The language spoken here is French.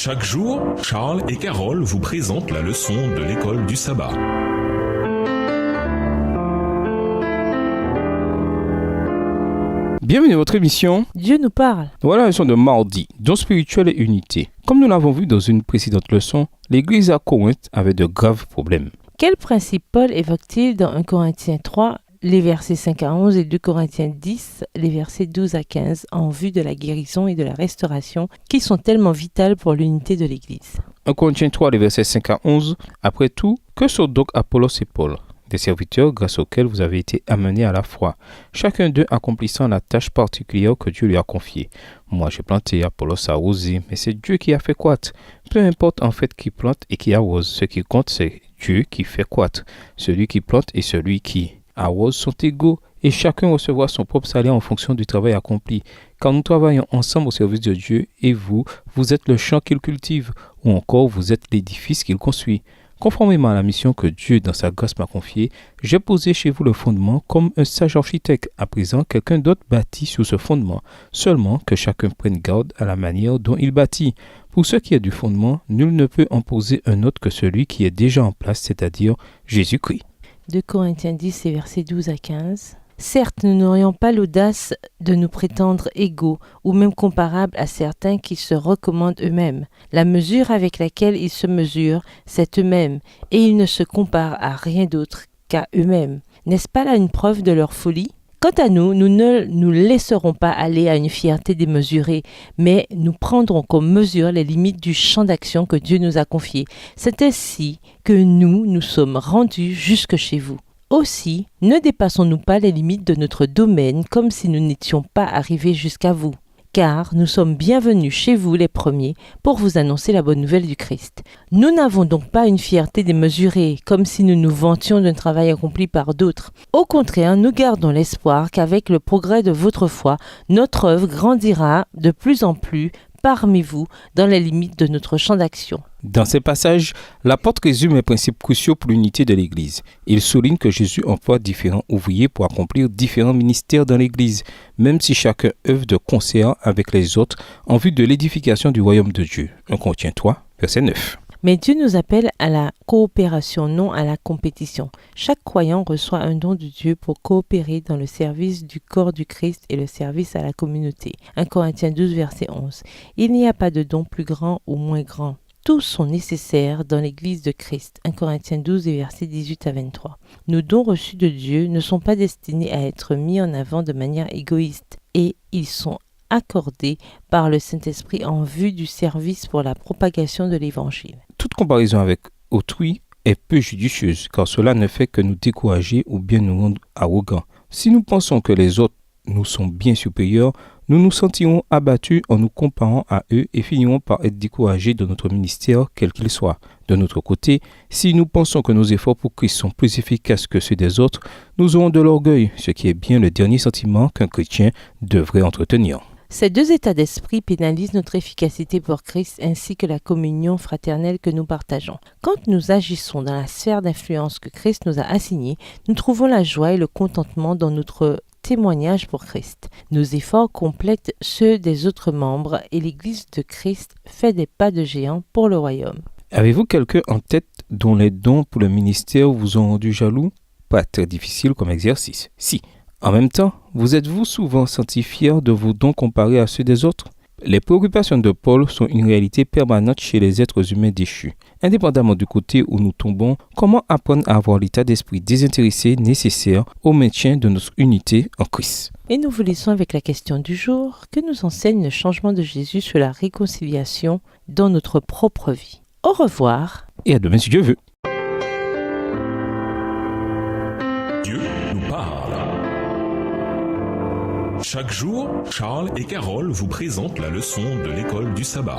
Chaque jour, Charles et Carole vous présentent la leçon de l'école du sabbat. Bienvenue à votre émission Dieu nous parle. Voilà la leçon de mardi, don spirituel et unité. Comme nous l'avons vu dans une précédente leçon, l'église à Corinthe avait de graves problèmes. Quel principe Paul évoque-t-il dans 1 Corinthiens 3, les versets 5 à 11 et 2 Corinthiens 10, les versets 12 à 15, en vue de la guérison et de la restauration, qui sont tellement vitales pour l'unité de l'église. 1 Corinthiens 3, les versets 5 à 11. Après tout, que sont donc Apollos et Paul ? Des serviteurs grâce auxquels vous avez été amenés à la foi, chacun d'eux accomplissant la tâche particulière que Dieu lui a confiée. Moi j'ai planté, Apollos a arrosé, mais c'est Dieu qui a fait croître. Peu importe en fait qui plante et qui arrose, ce qui compte c'est Dieu qui fait croître. Celui qui plante et celui qui arrose sont égaux et chacun recevra son propre salaire en fonction du travail accompli. Car nous travaillons ensemble au service de Dieu et vous êtes le champ qu'il cultive ou encore vous êtes l'édifice qu'il construit. Conformément à la mission que Dieu dans sa grâce m'a confiée, j'ai posé chez vous le fondement comme un sage architecte. À présent, quelqu'un d'autre bâtit sur ce fondement, seulement que chacun prenne garde à la manière dont il bâtit. Pour ce qui est du fondement, nul ne peut en poser un autre que celui qui est déjà en place, c'est-à-dire Jésus-Christ. 2 Corinthiens 10 et versets 12 à 15. Certes, nous n'aurions pas l'audace de nous prétendre égaux ou même comparables à certains qui se recommandent eux-mêmes. La mesure avec laquelle ils se mesurent, c'est eux-mêmes, et ils ne se comparent à rien d'autre qu'à eux-mêmes. N'est-ce pas là une preuve de leur folie ? Quant à nous, nous ne nous laisserons pas aller à une fierté démesurée, mais nous prendrons comme mesure les limites du champ d'action que Dieu nous a confié. C'est ainsi que nous sommes rendus jusque chez vous. Aussi, ne dépassons-nous pas les limites de notre domaine comme si nous n'étions pas arrivés jusqu'à vous, car nous sommes bienvenus chez vous les premiers pour vous annoncer la bonne nouvelle du Christ. Nous n'avons donc pas une fierté démesurée, comme si nous nous vantions d'un travail accompli par d'autres. Au contraire, nous gardons l'espoir qu'avec le progrès de votre foi, notre œuvre grandira de plus en plus parmi vous dans les limites de notre champ d'action. Dans ces passages, l'apôtre résume les principes cruciaux pour l'unité de l'Église. Il souligne que Jésus emploie différents ouvriers pour accomplir différents ministères dans l'Église, même si chacun œuvre de concert avec les autres en vue de l'édification du royaume de Dieu. 1 Corinthiens 3, verset 9. Mais Dieu nous appelle à la coopération, non à la compétition. Chaque croyant reçoit un don de Dieu pour coopérer dans le service du corps du Christ et le service à la communauté. 1 Corinthiens 12, verset 11. Il n'y a pas de don plus grand ou moins grand. Tous sont nécessaires dans l'Église de Christ. 1 Corinthiens 12 et versets 18 à 23. Nos dons reçus de Dieu ne sont pas destinés à être mis en avant de manière égoïste et ils sont accordés par le Saint-Esprit en vue du service pour la propagation de l'Évangile. Toute comparaison avec autrui est peu judicieuse car cela ne fait que nous décourager ou bien nous rendre arrogants. Si nous pensons que les autres nous sont bien supérieurs, nous nous sentirons abattus en nous comparant à eux et finirons par être découragés de notre ministère, quel qu'il soit. De notre côté, si nous pensons que nos efforts pour Christ sont plus efficaces que ceux des autres, nous aurons de l'orgueil, ce qui est bien le dernier sentiment qu'un chrétien devrait entretenir. Ces deux états d'esprit pénalisent notre efficacité pour Christ ainsi que la communion fraternelle que nous partageons. Quand nous agissons dans la sphère d'influence que Christ nous a assignée, nous trouvons la joie et le contentement dans notre témoignage pour Christ. Nos efforts complètent ceux des autres membres et l'Église de Christ fait des pas de géant pour le royaume. Avez-vous quelqu'un en tête dont les dons pour le ministère vous ont rendu jaloux ? Pas très difficile comme exercice. Si. En même temps, vous êtes-vous souvent senti fier de vos dons comparés à ceux des autres ? Les préoccupations de Paul sont une réalité permanente chez les êtres humains déchus. Indépendamment du côté où nous tombons, comment apprendre à avoir l'état d'esprit désintéressé nécessaire au maintien de notre unité en Christ ? Et nous vous laissons avec la question du jour que nous enseigne le changement de Jésus sur la réconciliation dans notre propre vie. Au revoir. Et à demain si Dieu veut. Dieu nous parle. Chaque jour, Charles et Carole vous présentent la leçon de l'école du sabbat.